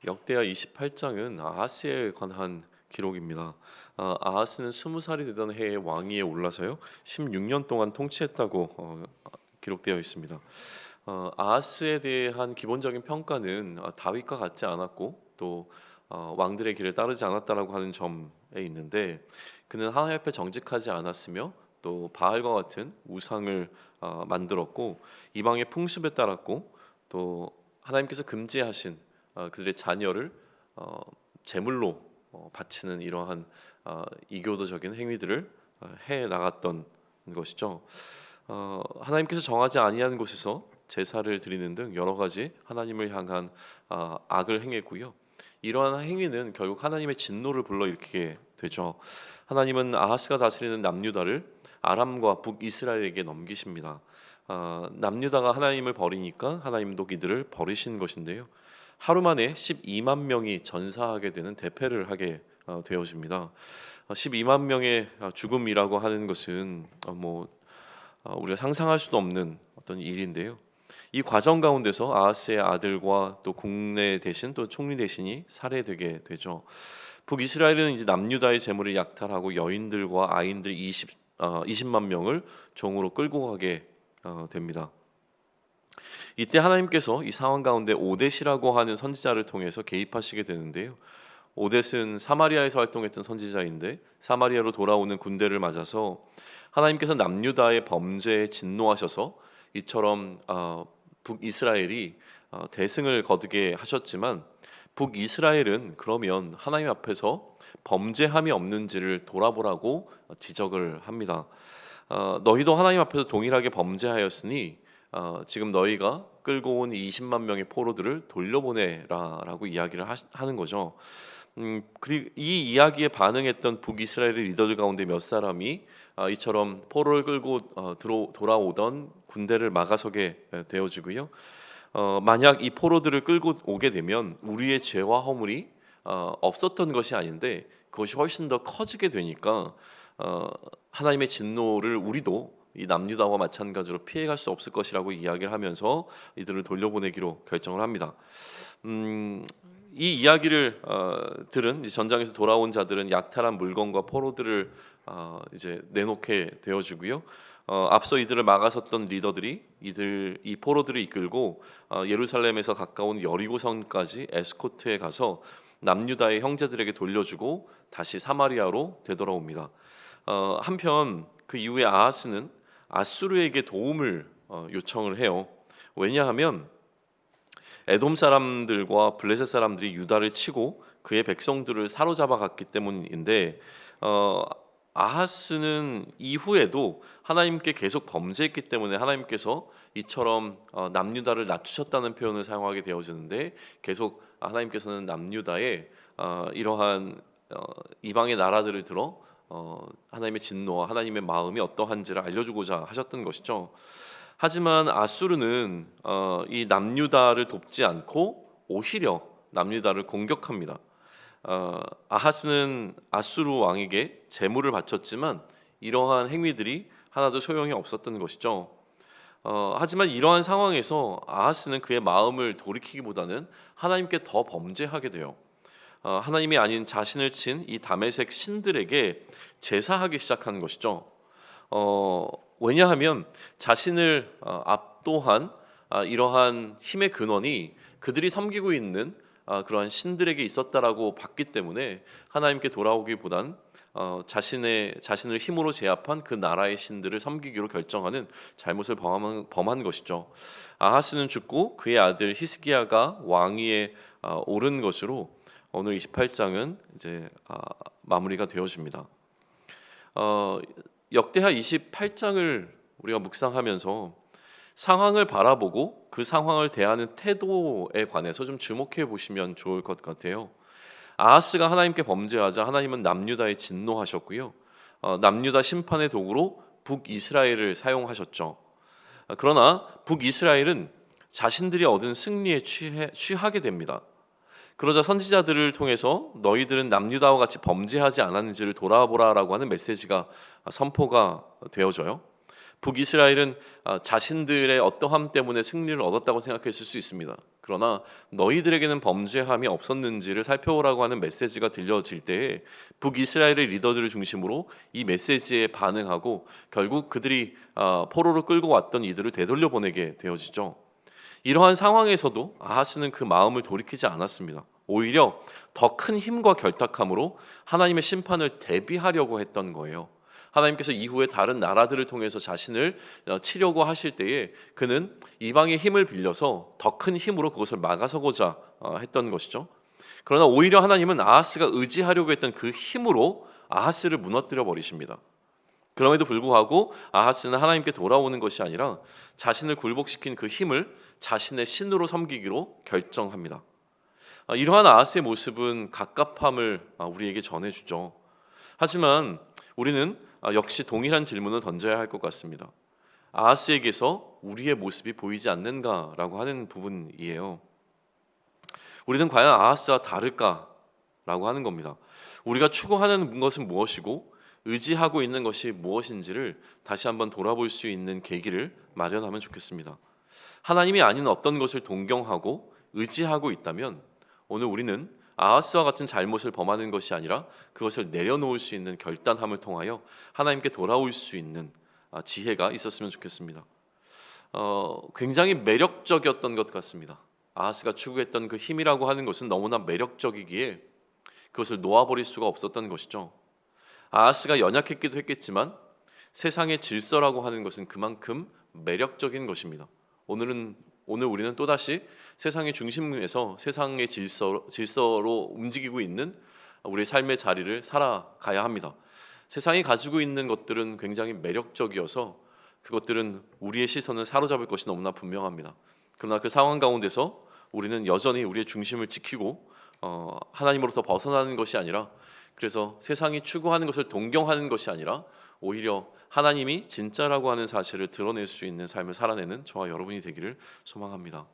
역대하 28장은 아하스에 관한 기록입니다. 아하스는 20살이 되던 해에 왕위에 올라서요 16년 동안 통치했다고 기록되어 있습니다. 아하스에 대한 기본적인 평가는 다윗과 같지 않았고 또 왕들의 길을 따르지 않았다라고 하는 점에 있는데, 그는 하나님 앞에 정직하지 않았으며 또 바알과 같은 우상을 만들었고 이방의 풍습에 따랐고, 또 하나님께서 금지하신 그들의 자녀를 제물로 바치는 이러한 이교도적인 행위들을 해 나갔던 것이죠. 하나님께서 정하지 아니한 곳에서 제사를 드리는 등 여러 가지 하나님을 향한 악을 행했고요. 이러한 행위는 결국 하나님의 진노를 불러일으키게 되죠. 하나님은 아하스가 다스리는 남유다를 아람과 북이스라엘에게 넘기십니다. 남유다가 하나님을 버리니까 하나님도 이들을 버리신 것인데요. 하루 만에 12만 명이 전사하게 되는 대패를 하게 되어집니다. 12만 명의 죽음이라고 하는 것은 우리가 상상할 수도 없는 어떤 일인데요. 이 과정 가운데서 아하스의 아들과 또 국내 대신 또 총리 대신이 살해되게 되죠. 북이스라엘은 이제 남유다의 재물을 약탈하고 여인들과 아이들 20만 명을 종으로 끌고 가게 됩니다. 이때 하나님께서 이 상황 가운데 오뎃이라고 하는 선지자를 통해서 개입하시게 되는데요. 오뎃은 사마리아에서 활동했던 선지자인데 사마리아로 돌아오는 군대를 맞아서 하나님께서 남유다의 범죄에 진노하셔서 이처럼 북이스라엘이 대승을 거두게 하셨지만, 북이스라엘은 그러면 하나님 앞에서 범죄함이 없는지를 돌아보라고 지적을 합니다. 너희도 하나님 앞에서 동일하게 범죄하였으니 지금 너희가 끌고 온 20만 명의 포로들을 돌려보내라라고 이야기를 하는 거죠. 그리고 이 이야기에 반응했던 북이스라엘의 리더들 가운데 몇 사람이 이처럼 포로를 끌고 돌아오던 군대를 막아서게 되어지고요. 만약 이 포로들을 끌고 오게 되면 우리의 죄와 허물이 없었던 것이 아닌데 그것이 훨씬 더 커지게 되니까 하나님의 진노를 우리도 이 남유다와 마찬가지로 피해갈 수 없을 것이라고 이야기를 하면서 이들을 돌려보내기로 결정을 합니다. 이 이야기를 들은 전장에서 돌아온 자들은 약탈한 물건과 포로들을 이제 내놓게 되어지고요. 앞서 이들을 막아섰던 리더들이 이 포로들을 이끌고 예루살렘에서 가까운 여리고성까지 에스코트에 가서 남유다의 형제들에게 돌려주고 다시 사마리아로 되돌아옵니다. 한편 그 이후에 아하스는 아수르에게 도움을 요청을 해요. 왜냐하면 에돔 사람들과 블레셋 사람들이 유다를 치고 그의 백성들을 사로잡아 갔기 때문인데, 아하스는 이후에도 하나님께 계속 범죄했기 때문에 하나님께서 이처럼 남유다를 낮추셨다는 표현을 사용하게 되어지는데, 계속 하나님께서는 남유다에 이러한 이방의 나라들을 들어 하나님의 진노와 하나님의 마음이 어떠한지를 알려주고자 하셨던 것이죠. 하지만 아수르는 이 남유다를 돕지 않고 오히려 남유다를 공격합니다. 아하스는 아수르 왕에게 제물을 바쳤지만 이러한 행위들이 하나도 소용이 없었던 것이죠. 하지만 이러한 상황에서 아하스는 그의 마음을 돌이키기보다는 하나님께 더 범죄하게 돼요. 하나님이 아닌 자신을 친 이 다메섹 신들에게 제사하기 시작한 것이죠. 왜냐하면 자신을 압도한 이러한 힘의 근원이 그들이 섬기고 있는 그러한 신들에게 있었다라고 봤기 때문에 하나님께 돌아오기보단 자신을 힘으로 제압한 그 나라의 신들을 섬기기로 결정하는 잘못을 범한 것이죠. 아하스는 죽고 그의 아들 히스기야가 왕위에 오른 것으로 오늘 28장은 이제 마무리가 되어집니다. 역대하 28장을 우리가 묵상하면서 상황을 바라보고 그 상황을 대하는 태도에 관해서 좀 주목해 보시면 좋을 것 같아요. 아하스가 하나님께 범죄하자 하나님은 남유다에 진노하셨고요. 남유다 심판의 도구로 북이스라엘을 사용하셨죠. 그러나 북이스라엘은 자신들이 얻은 승리에 취하게 됩니다. 그러자 선지자들을 통해서 너희들은 남유다와 같이 범죄하지 않았는지를 돌아보라라고 하는 메시지가 선포가 되어져요. 북이스라엘은 자신들의 어떠함 때문에 승리를 얻었다고 생각했을 수 있습니다. 그러나 너희들에게는 범죄함이 없었는지를 살펴보라고 하는 메시지가 들려질 때에 북이스라엘의 리더들을 중심으로 이 메시지에 반응하고 결국 그들이 포로로 끌고 왔던 이들을 되돌려 보내게 되어지죠. 이러한 상황에서도 아하스는 그 마음을 돌이키지 않았습니다. 오히려 더 큰 힘과 결탁함으로 하나님의 심판을 대비하려고 했던 거예요. 하나님께서 이후에 다른 나라들을 통해서 자신을 치려고 하실 때에 그는 이방의 힘을 빌려서 더 큰 힘으로 그것을 막아서고자 했던 것이죠. 그러나 오히려 하나님은 아하스가 의지하려고 했던 그 힘으로 아하스를 무너뜨려 버리십니다. 그럼에도 불구하고 아하스는 하나님께 돌아오는 것이 아니라 자신을 굴복시킨 그 힘을 자신의 신으로 섬기기로 결정합니다. 이러한 아하스의 모습은 갑갑함을 우리에게 전해주죠. 하지만 우리는 역시 동일한 질문을 던져야 할 것 같습니다. 아하스에게서 우리의 모습이 보이지 않는가라고 하는 부분이에요. 우리는 과연 아하스와 다를까라고 하는 겁니다. 우리가 추구하는 것은 무엇이고 의지하고 있는 것이 무엇인지를 다시 한번 돌아볼 수 있는 계기를 마련하면 좋겠습니다. 하나님이 아닌 어떤 것을 동경하고 의지하고 있다면 오늘 우리는 아하스와 같은 잘못을 범하는 것이 아니라 그것을 내려놓을 수 있는 결단함을 통하여 하나님께 돌아올 수 있는 지혜가 있었으면 좋겠습니다. 굉장히 매력적이었던 것 같습니다. 아하스가 추구했던 그 힘이라고 하는 것은 너무나 매력적이기에 그것을 놓아버릴 수가 없었던 것이죠. 아하스가 연약했기도 했겠지만 세상의 질서라고 하는 것은 그만큼 매력적인 것입니다. 오늘 우리는 또다시 세상의 중심에서 세상의 질서로 움직이고 있는 우리의 삶의 자리를 살아가야 합니다. 세상이 가지고 있는 것들은 굉장히 매력적이어서 그것들은 우리의 시선을 사로잡을 것이 너무나 분명합니다. 그러나 그 상황 가운데서 우리는 여전히 우리의 중심을 지키고 하나님으로부터 벗어나는 것이 아니라, 그래서 세상이 추구하는 것을 동경하는 것이 아니라 오히려 하나님이 진짜라고 하는 사실을 드러낼 수 있는 삶을 살아내는 저와 여러분이 되기를 소망합니다.